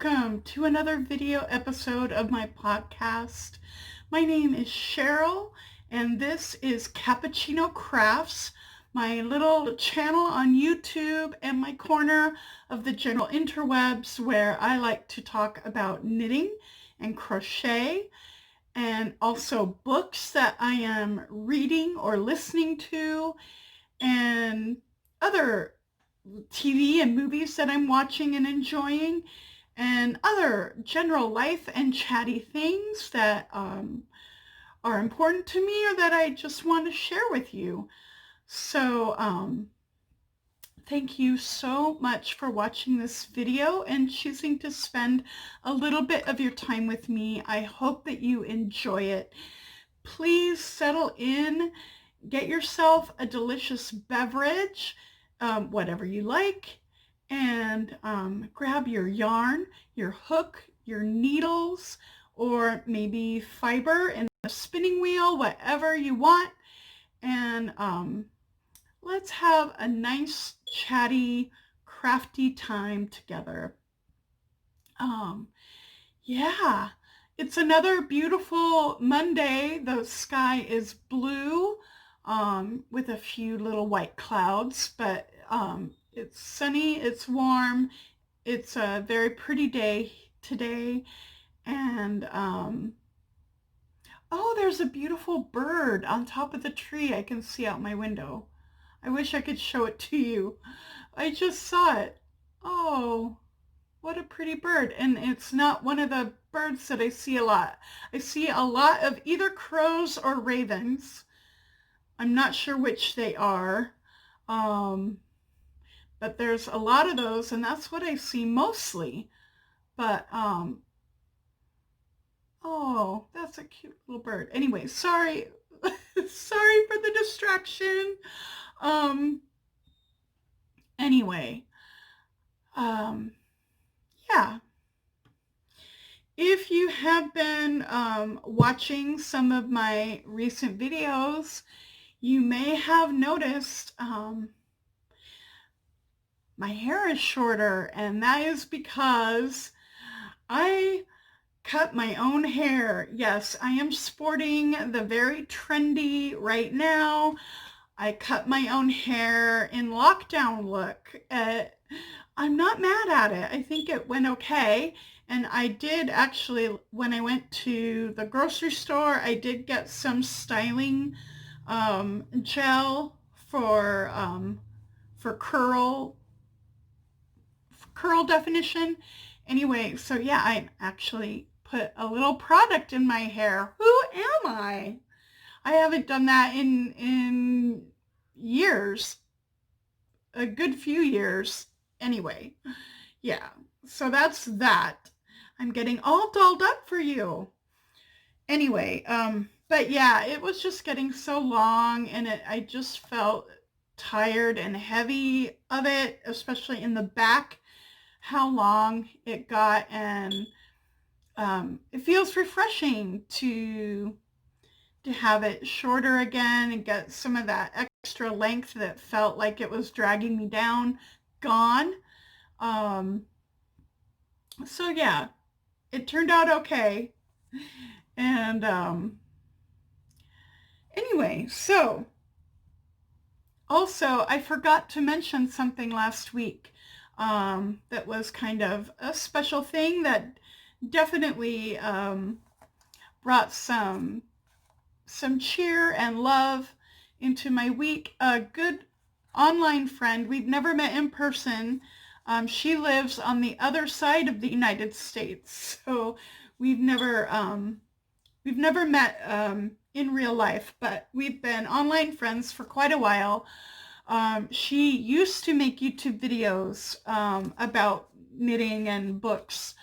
welcome to another video episode of my podcast. My name is Cheryl, and this is Cappuccino Crafts, my little channel on YouTube and my corner of the general interwebs where I like to talk about knitting and crochet and also books that I am reading or listening to and other TV and movies that I'm watching and enjoying, and other general life and chatty things that are important to me or that I just want to share with you. So thank you so much for watching this video and choosing to spend a little bit of your time with me. I hope that you enjoy it. Please settle in, get yourself a delicious beverage, whatever you like, and grab your yarn, your hook, your needles, or maybe fiber and a spinning wheel, whatever you want, and let's have a nice, chatty, crafty time together. Yeah, it's another beautiful Monday. The sky is blue with a few little white clouds, but it's sunny, it's warm, it's a very pretty day today, and oh, there's a beautiful bird on top of the tree I can see out my window. I wish I could show it to you. I just saw it. Oh, what a pretty bird. And it's not one of the birds that I see a lot. I see a lot of either crows or ravens. I'm not sure which they are. But there's a lot of those, and that's what I see mostly. But, oh, that's a cute little bird. Anyway, sorry. Sorry for the distraction. Anyway, yeah. If you have been watching some of my recent videos, you may have noticed my hair is shorter, and that is because I cut my own hair. Yes, I am sporting the very trendy right now. I cut my own hair in lockdown look. I'm not mad at it. I think it went okay. And I did actually, when I went to the grocery store, I did get some styling gel for curl definition. Anyway, so yeah, I actually put a little product in my hair. Who am I? I haven't done that in years, a good few years. Anyway, yeah, so that's that. I'm getting all dolled up for you. Anyway, but yeah, it was just getting so long, and I just felt tired and heavy of it, especially in the back, how long it got, and it feels refreshing to have it shorter again and get some of that extra length that felt like it was dragging me down gone. So yeah, it turned out okay. And anyway, so also I forgot to mention something last week that was kind of a special thing that definitely brought some cheer and love into my week. A good online friend, we've never met in person. She lives on the other side of the United States, so we've never met in real life, but we've been online friends for quite a while. She used to make YouTube videos about knitting and books.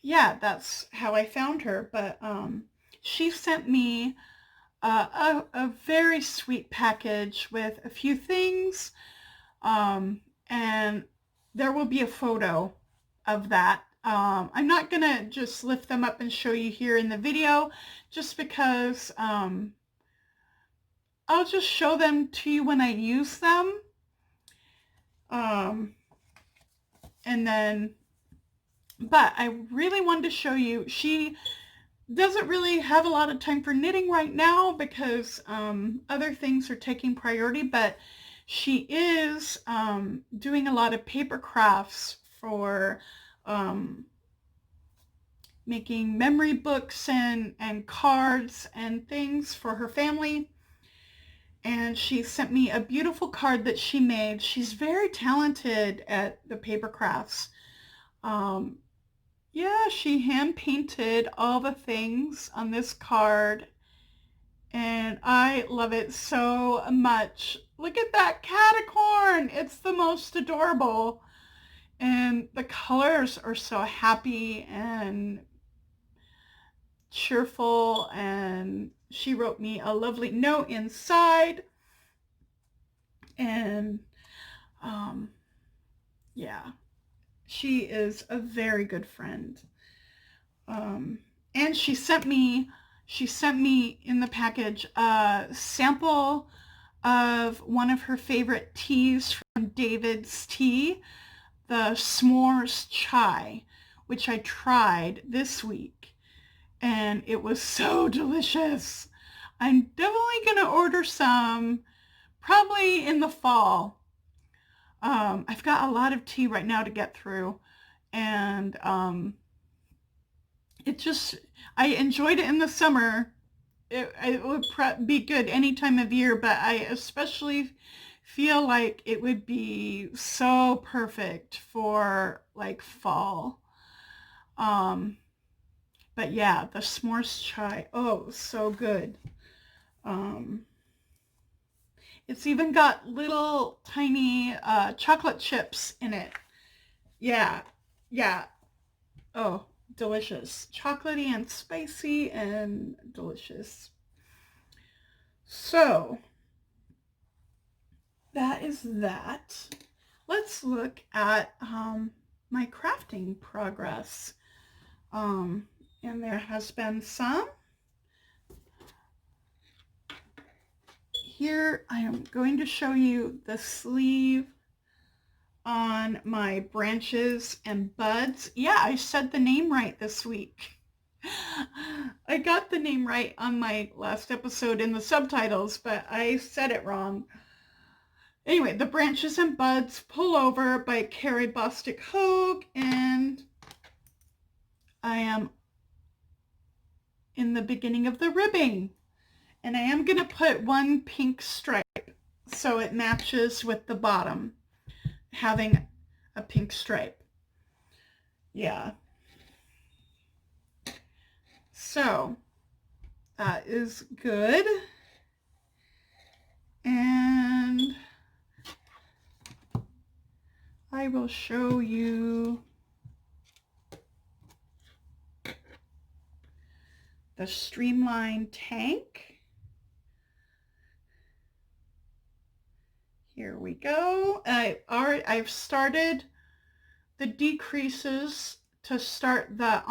Yeah, that's how I found her, but she sent me a very sweet package with a few things, and there will be a photo of that. I'm not gonna just lift them up and show you here in the video, just because I'll just show them to you when I use them. And then, but I really wanted to show you, she doesn't really have a lot of time for knitting right now because other things are taking priority, but she is doing a lot of paper crafts for making memory books and cards and things for her family. And she sent me a beautiful card that she made. She's very talented at the paper crafts. Yeah, she hand painted all the things on this card and I love it so much. Look at that catacorn. It's the most adorable. And the colors are so happy and cheerful, and she wrote me a lovely note inside. And yeah, she is a very good friend. And she sent me in the package a sample of one of her favorite teas from David's Tea, the s'mores chai, which I tried this week, and it was so delicious. I'm definitely going to order some, probably in the fall. I've got a lot of tea right now to get through, and I enjoyed it in the summer. It would be good any time of year, but I especially feel like it would be so perfect for like fall. But yeah, the s'mores chai, oh, so good. It's even got little tiny chocolate chips in it. Yeah. Oh, delicious. Chocolatey and spicy and delicious. So that is that. Let's look at my crafting progress. And there has been some. Here I am going to show you the sleeve on my branches and buds. Yeah, I said the name right this week. I got the name right on my last episode in the subtitles, but I said it wrong. Anyway, the branches and buds Pullover by Carrie, Bostick, Hoge, and I am in the beginning of the ribbing. And I am going to put one pink stripe so it matches with the bottom, having a pink stripe. Yeah. So that is good. And I will show you the Streamline tank. Here we go. I've started the decreases to start the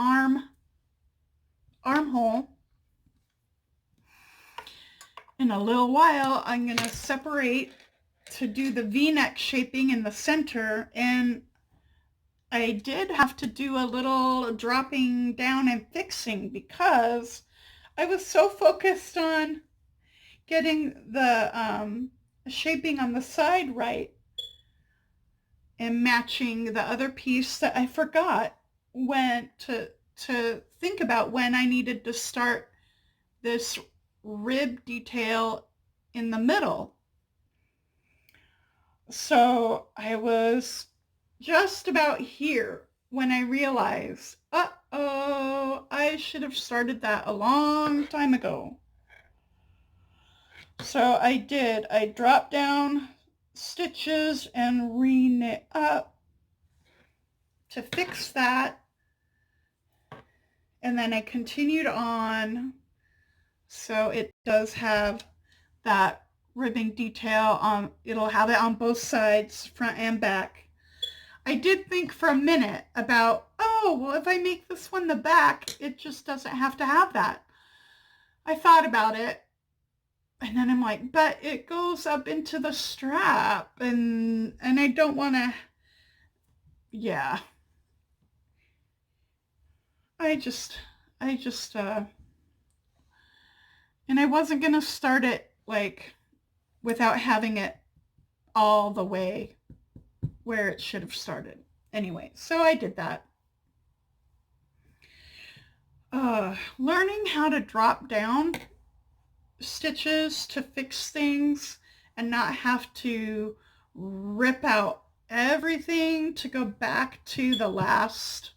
armhole. In a little while, I'm going to separate to do the V-neck shaping in the center, and I did have to do a little dropping down and fixing because I was so focused on getting the shaping on the side right and matching the other piece that I forgot when to think about when I needed to start this rib detail in the middle. So I was just about here when I realized, uh-oh, I should have started that a long time ago. So I did. I dropped down stitches and re-knit up to fix that. And then I continued on. So it does have that ribbing detail. It'll have it on both sides, front and back. I did think for a minute about, oh, well, if I make this one the back, it just doesn't have to have that. I thought about it. And then I'm like, but it goes up into the strap, and I don't want to, yeah, I just, and I wasn't going to start it like without having it all the way where it should have started. Anyway, so I did that. Learning how to drop down stitches to fix things and not have to rip out everything to go back to the last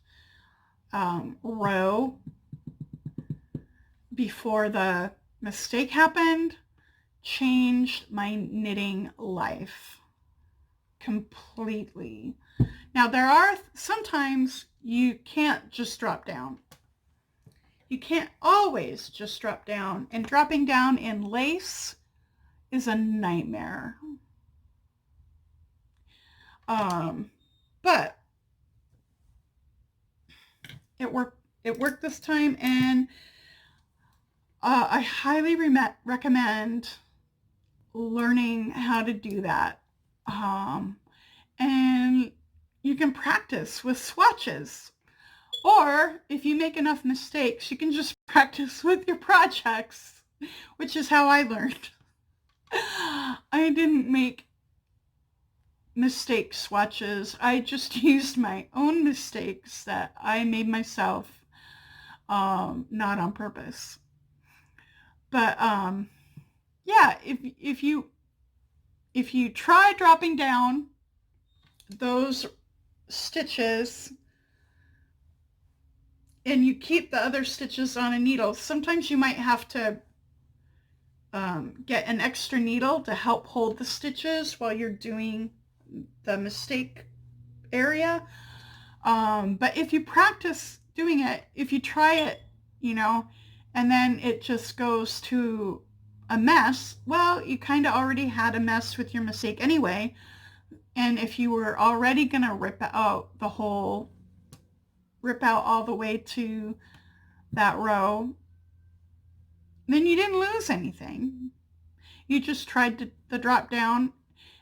row before the mistake happened changed my knitting life completely. Now there are sometimes you can't just drop down. You can't always just drop down, and dropping down in lace is a nightmare. But it worked this time, and I highly recommend learning how to do that. And you can practice with swatches. Or if you make enough mistakes, you can just practice with your projects, which is how I learned. I didn't make mistake swatches. I just used my own mistakes that I made myself, not on purpose. But yeah, if you try dropping down those stitches and you keep the other stitches on a needle, sometimes you might have to get an extra needle to help hold the stitches while you're doing the mistake area. But if you practice doing it, if you try it, and then it just goes to a mess, well, you kind of already had a mess with your mistake anyway. And if you were already going to rip out all the way to that row, then you didn't lose anything. You just tried the drop down,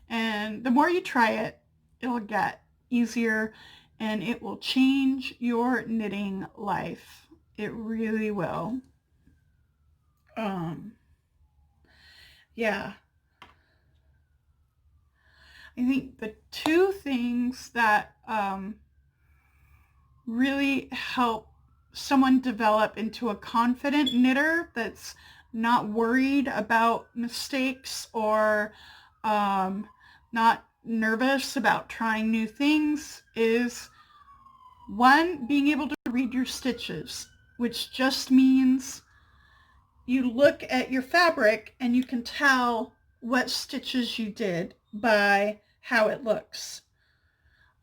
and the more you try it, it'll get easier, and it will change your knitting life. It really will. Yeah. I think the two things that really help someone develop into a confident knitter that's not worried about mistakes or not nervous about trying new things is, one, being able to read your stitches, which just means you look at your fabric and you can tell what stitches you did by how it looks.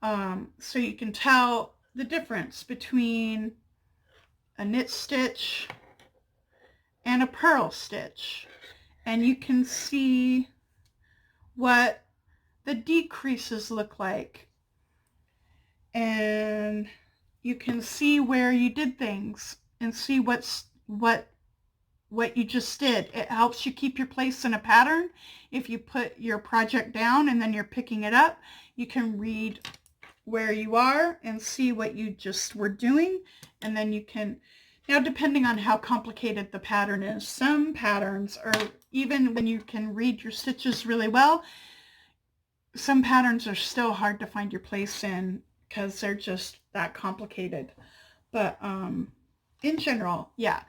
So you can tell the difference between a knit stitch and a purl stitch, and you can see what the decreases look like, and you can see where you did things and see what you just did. It helps you keep your place in a pattern. If you put your project down and then you're picking it up, you can read where you are and see what you just were doing, and then you can, now depending on how complicated the pattern is, some patterns are, even when you can read your stitches really well, some patterns are still hard to find your place in because they're just that complicated. But in general, yeah,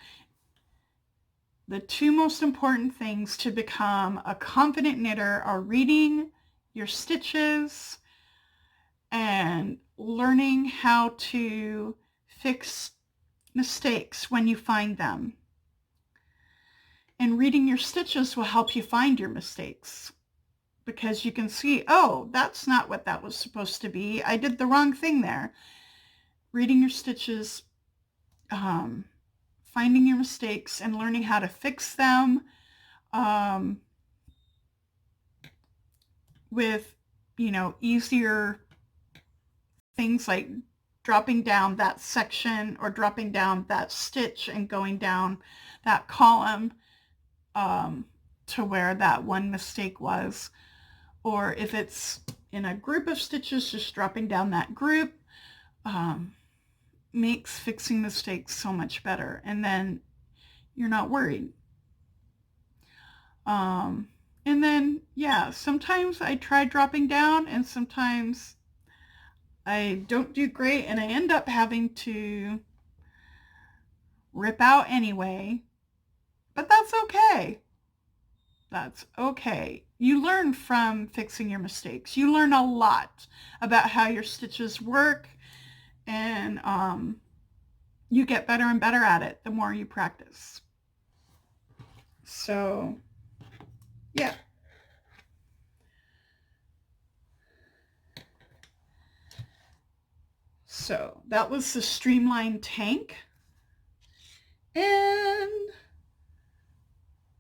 the two most important things to become a confident knitter are reading your stitches and learning how to fix mistakes when you find them. And reading your stitches will help you find your mistakes, because you can see, oh, that's not what that was supposed to be. I did the wrong thing there. Reading your stitches, finding your mistakes and learning how to fix them with, easier things like dropping down that section or dropping down that stitch and going down that column to where that one mistake was. Or if it's in a group of stitches, just dropping down that group makes fixing mistakes so much better. And then you're not worried. And then, yeah, sometimes I try dropping down and sometimes I don't do great and I end up having to rip out anyway. But that's okay. That's okay. You learn from fixing your mistakes. You learn a lot about how your stitches work, and you get better and better at it the more you practice. So, yeah. So that was the Streamline tank. And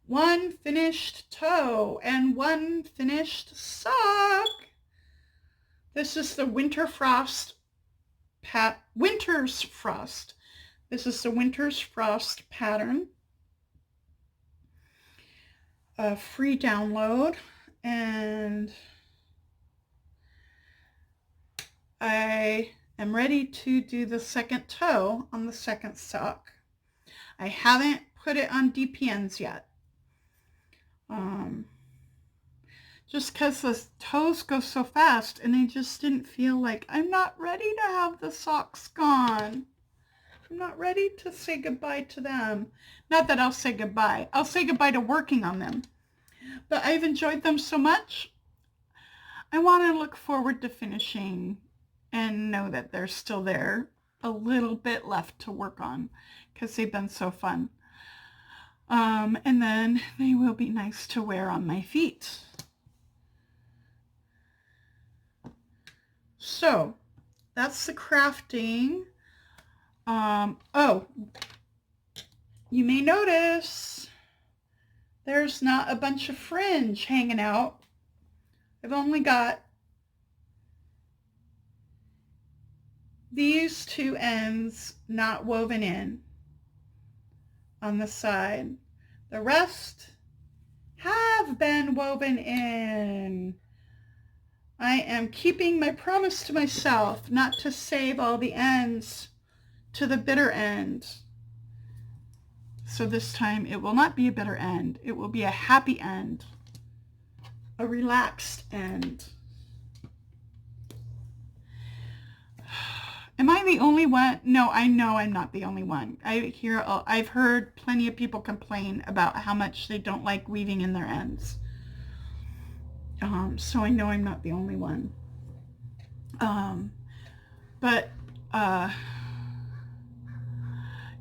one finished toe and one finished sock. This is the Winter's Frost. This is the Winter's Frost pattern. A free download, and I am ready to do the second toe on the second sock. I haven't put it on DPNs yet. Just because the toes go so fast, and I just didn't feel like I'm not ready to have the socks gone. I'm not ready to say goodbye to them. Not that I'll say goodbye. I'll say goodbye to working on them. But I've enjoyed them so much. I want to look forward to finishing and know that they're still there. A little bit left to work on because they've been so fun. And then they will be nice to wear on my feet. So that's the crafting. Oh, you may notice there's not a bunch of fringe hanging out. I've only got these two ends not woven in on the side. The rest have been woven in. I am keeping my promise to myself not to save all the ends to the bitter end. So this time it will not be a bitter end. It will be a happy end, a relaxed end. Am I the only one? No, I know I'm not the only one. I've heard plenty of people complain about how much they don't like weaving in their ends. So I know I'm not the only one.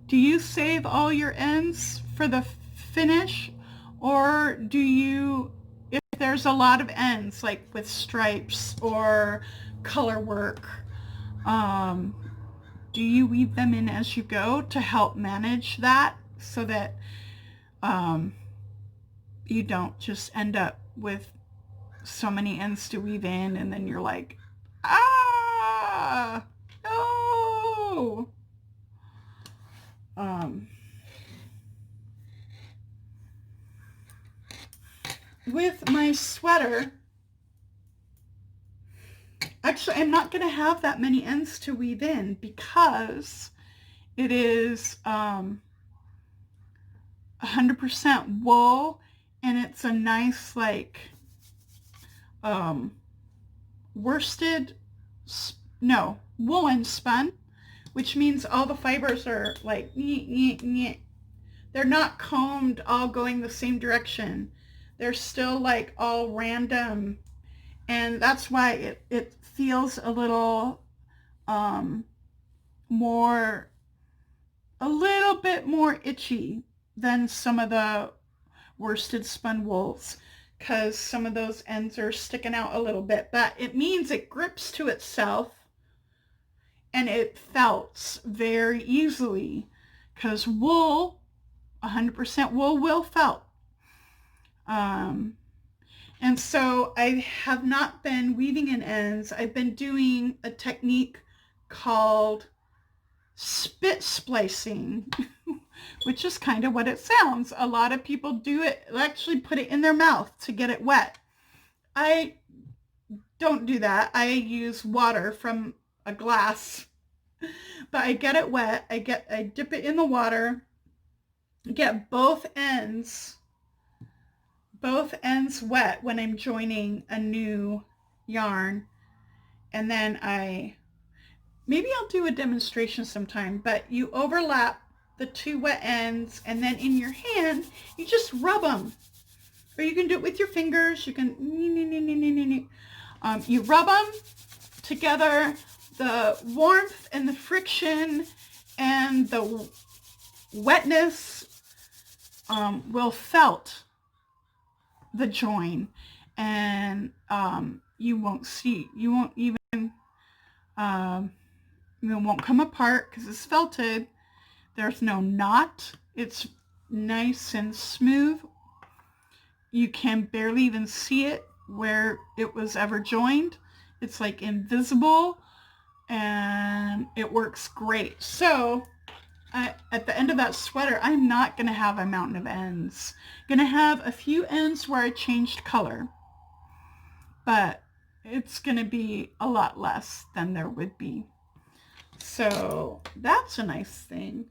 Do you save all your ends for the finish, or do you, if there's a lot of ends, like with stripes or color work, do you weave them in as you go to help manage that so that you don't just end up with so many ends to weave in and then you're like, ah, no. With my sweater, actually, I'm not going to have that many ends to weave in because it is 100% wool, and it's a nice, like, woolen spun, which means all the fibers are like, they're not combed all going the same direction. They're still like all random, and that's why it feels a little a little bit more itchy than some of the worsted spun wools, because some of those ends are sticking out a little bit, but it means it grips to itself and it felts very easily, because wool, 100% wool will felt. And so I have not been weaving in ends. I've been doing a technique called spit splicing, which is kind of what it sounds. A lot of people do it, actually put it in their mouth to get it wet. I don't do that. I use water from a glass, but I get it wet. I dip it in the water, get both ends wet when I'm joining a new yarn. And then maybe I'll do a demonstration sometime, but you overlap the two wet ends, and then in your hand, you just rub them. Or you can do it with your fingers. You can, you rub them together. The warmth and the friction and the wetness will felt the join, and you won't even, it won't come apart because it's felted. There's no knot. It's nice and smooth. You can barely even see it where it was ever joined. It's like invisible, and it works great. So at the end of that sweater, I'm not going to have a mountain of ends. I'm going to have a few ends where I changed color, but it's going to be a lot less than there would be. So that's a nice thing.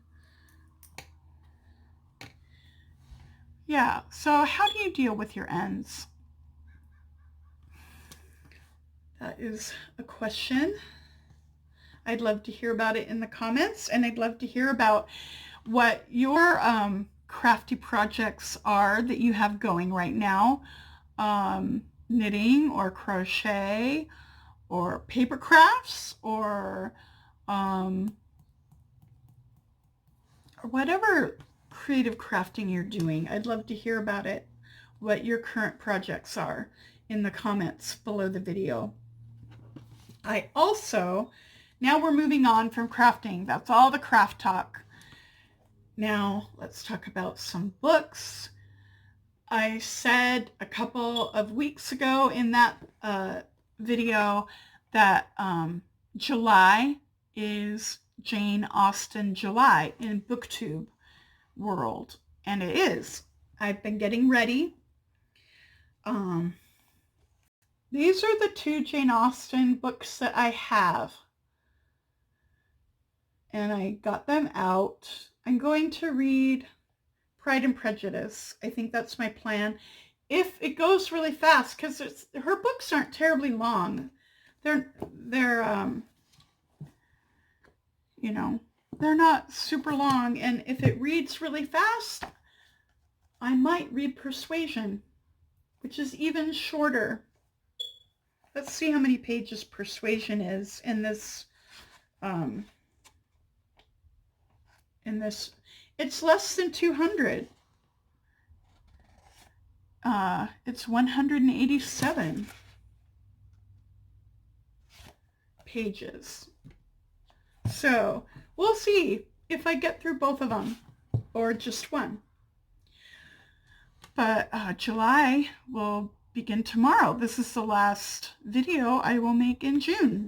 Yeah, so how do you deal with your ends? That is a question. I'd love to hear about it in the comments, and I'd love to hear about what your crafty projects are that you have going right now. Knitting or crochet or paper crafts or whatever creative crafting you're doing. I'd love to hear about it, what your current projects are, in the comments below the video. Now we're moving on from crafting. That's all the craft talk. Now let's talk about some books. I said a couple of weeks ago in that video that July is Jane Austen July in BookTube world, and it is. I've been getting ready. These are the two Jane Austen books that I have, and I got them out. I'm going to read Pride and Prejudice. I think that's my plan. If it goes really fast, because her books aren't terribly long. They're they're not super long, and if it reads really fast, I might read Persuasion, which is even shorter. Let's see how many pages Persuasion is in this. It's less than 200. It's 187 pages. So we'll see if I get through both of them or just one. But July will begin tomorrow. This is the last video I will make in June.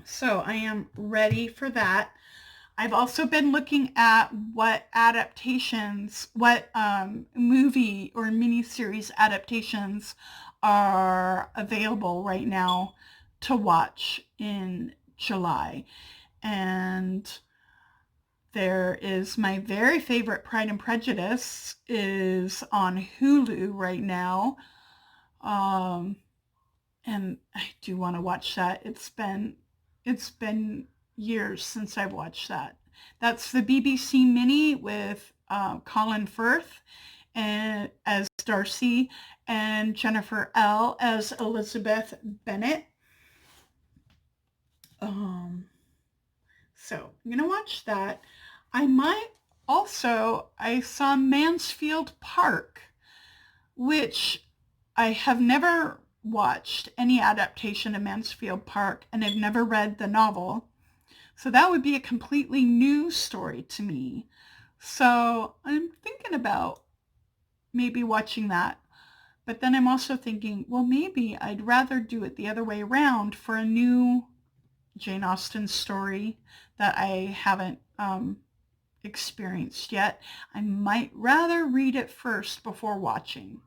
So I am ready for that. I've also been looking at what adaptations, what movie or miniseries adaptations are available right now to watch in July. And there is my very favorite Pride and Prejudice is on Hulu right now. And I do want to watch that. It's been years since I've watched that. That's the BBC mini with Colin Firth and as Darcy and Jennifer L as Elizabeth Bennet. So I'm gonna watch that. I saw Mansfield Park, which I have never watched any adaptation of Mansfield Park, and I've never read the novel. So that would be a completely new story to me. So I'm thinking about maybe watching that. But then I'm also thinking, well, maybe I'd rather do it the other way around for a new Jane Austen story that I haven't experienced yet. I might rather read it first before watching.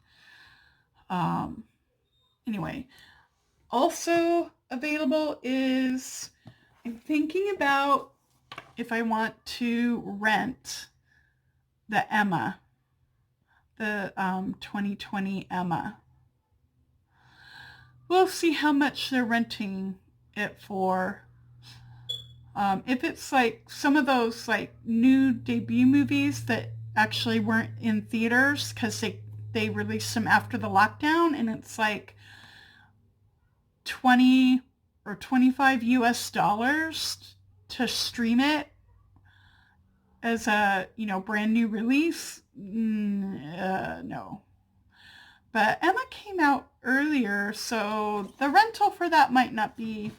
Anyway, Also available is, I'm thinking about if I want to rent the Emma, the 2020 Emma. We'll see how much they're renting it for. If it's like some of those like new debut movies that actually weren't in theaters because they released them after the lockdown, and it's like 20 or 25 US dollars to stream it as a, brand new release. No. But Emma came out earlier, so the rental for that might not be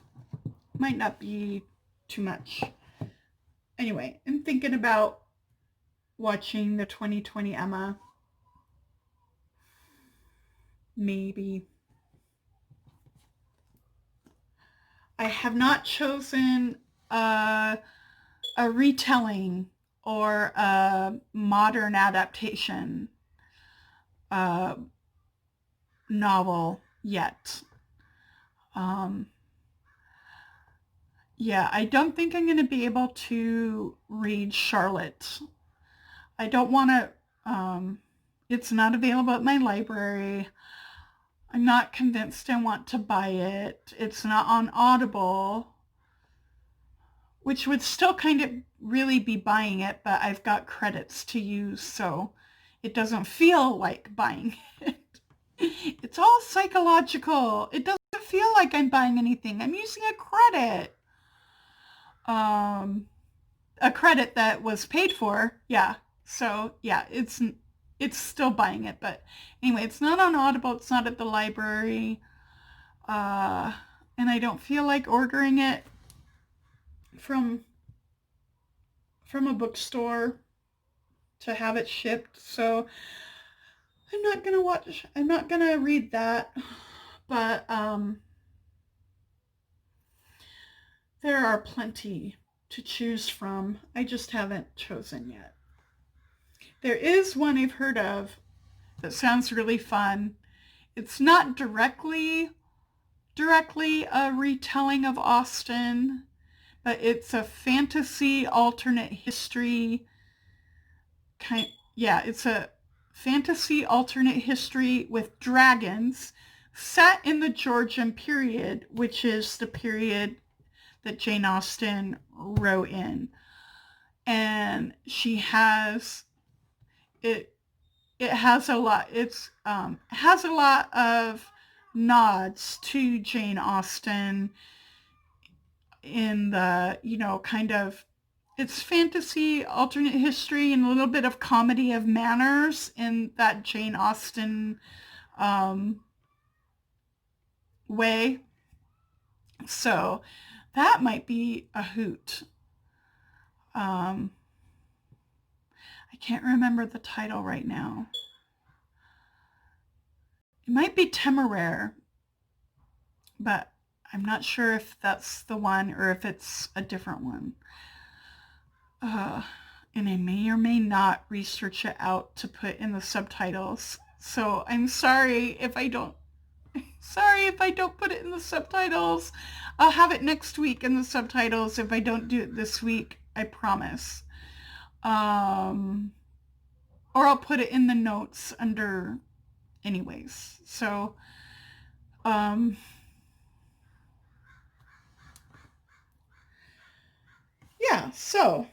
too much. Anyway, I'm thinking about watching the 2020 Emma. Maybe. I have not chosen a retelling or a modern adaptation novel yet. Yeah, I don't think I'm going to be able to read Charlotte. I don't want to, it's not available at my library. I'm not convinced I want to buy it. It's not on Audible, which would still kind of really be buying it, but I've got credits to use, so it doesn't feel like buying it. It's all psychological. It doesn't feel like I'm buying anything. I'm using a credit. A credit that was paid for. Yeah. So yeah, it's still buying it, but anyway, it's not on Audible. It's not at the library. And I don't feel like ordering it from a bookstore to have it shipped. So I'm not gonna read that, but there are plenty to choose from. I just haven't chosen yet. There is one I've heard of that sounds really fun. It's not directly a retelling of Austen, but it's a fantasy alternate history it's a fantasy alternate history with dragons set in the Georgian period, which is the period that Jane Austen wrote in. And she has it has a lot of nods to Jane Austen in the, kind of, it's fantasy, alternate history, and a little bit of comedy of manners in that Jane Austen way. So that might be a hoot. I can't remember the title right now. It might be Temeraire, but I'm not sure if that's the one or if it's a different one. And I may or may not research it out to put in the subtitles. So I'm sorry if I don't put it in the subtitles. I'll have it next week in the subtitles if I don't do it this week, I promise. Or I'll put it in the notes under anyways. So, yeah, so,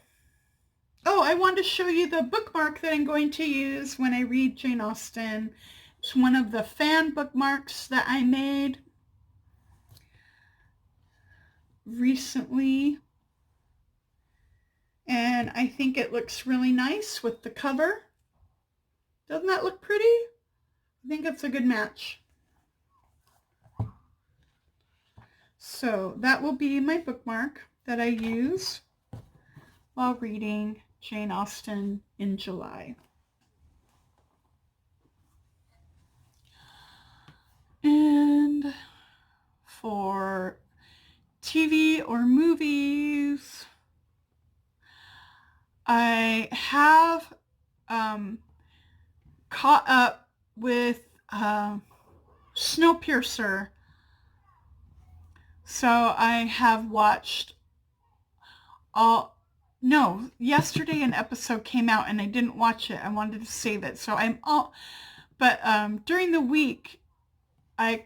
I wanted to show you the bookmark that I'm going to use when I read Jane Austen. It's one of the fan bookmarks that I made recently. And I think it looks really nice with the cover. Doesn't that look pretty? I think it's a good match. So that will be my bookmark that I use while reading Jane Austen in July. And for TV or movies, I have caught up with Snowpiercer So I have watched yesterday an episode came out and I didn't watch it. I wanted to save it. So during the week, I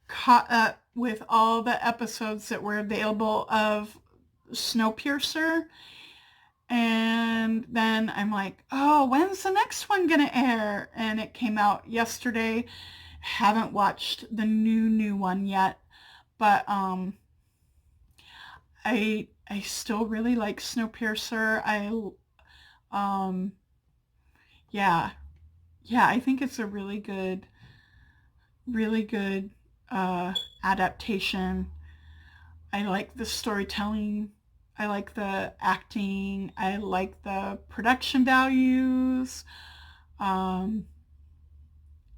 caught up with all the episodes that were available of Snowpiercer. And then I'm like, oh, when's the next one gonna air? And it came out yesterday. Haven't watched the new one yet, but I still really like Snowpiercer. Yeah, I think it's a really good adaptation. I like the storytelling. I like the acting. I like the production values.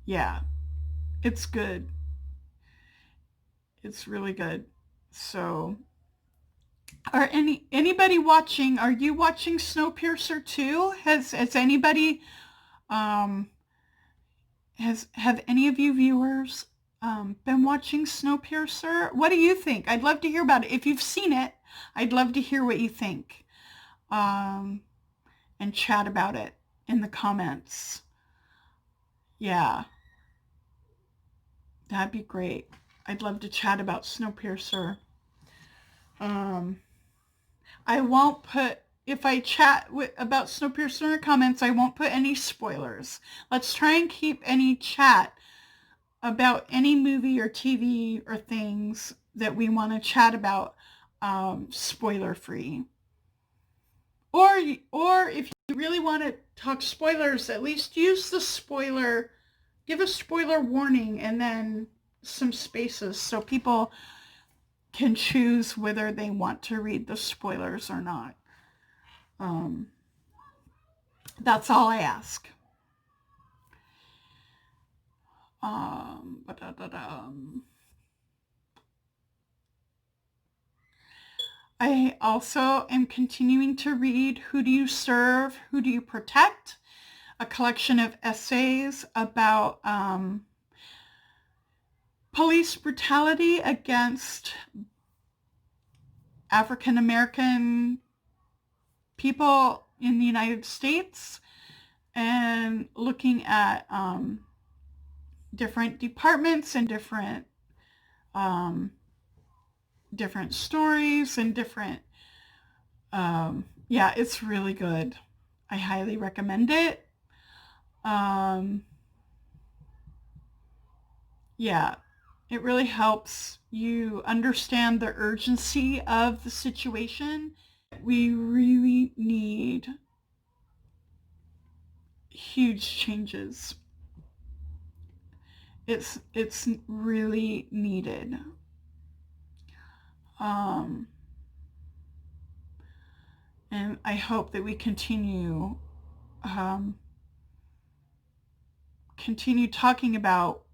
Yeah, it's good. It's really good. So, anybody watching? Are you watching Snowpiercer too? Has anybody have any of you viewers been watching Snowpiercer? What do you think? I'd love to hear about it. If you've seen it, I'd love to hear what you think, and chat about it in the comments. Yeah, that'd be great. I'd love to chat about Snowpiercer. I won't put, if I chat about Snowpiercer in the comments, I won't put any spoilers. Let's try and keep any chat about any movie or TV or things that we want to chat about spoiler free. Or if you really want to talk spoilers, at least use the spoiler, give a spoiler warning and then some spaces so people can choose whether they want to read the spoilers or not. That's all I ask. I also am continuing to read Who Do You Serve? Who Do You Protect? A collection of essays about police brutality against African American people in the United States, and looking at different departments and different stories and different it's really good. I highly recommend it. It really helps you understand the urgency of the situation. We really need huge changes. It's really needed. And I hope that we continue talking about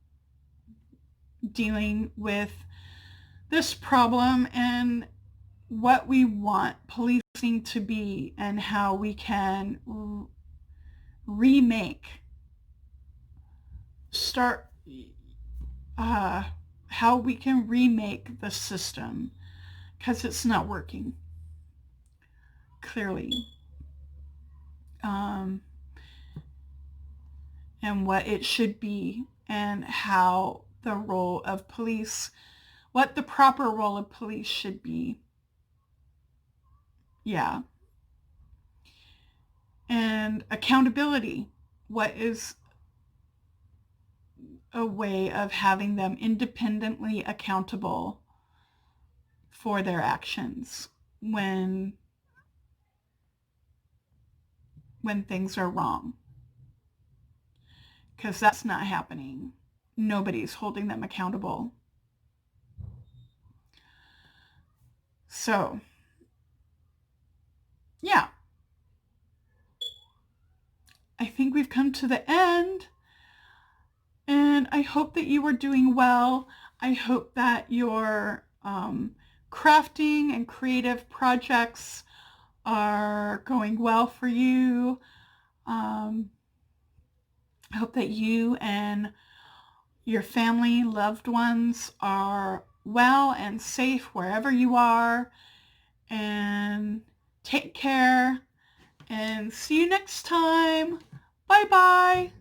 dealing with this problem and what we want policing to be and how we can how we can remake the system, because it's not working, clearly. And what it should be, and how the role of police, what the proper role of police should be. Yeah. And accountability. What is a way of having them independently accountable for their actions when things are wrong? Because that's not happening. Nobody's holding them accountable. So, yeah. I think we've come to the end. And I hope that you are doing well. I hope that your crafting and creative projects are going well for you. I hope that you and your family, loved ones are well and safe wherever you are, and take care, and see you next time. Bye bye.